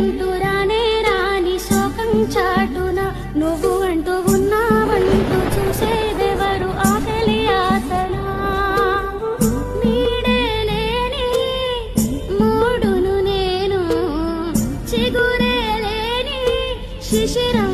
అంటూ రానే రాని శోకం చాటున నువ్వు అంటూ ఉన్నావంటూ చూసేదెవరు ఆకలి ఆతన నీడే లేని మూడును నేను చిగురే లేని శిశిరం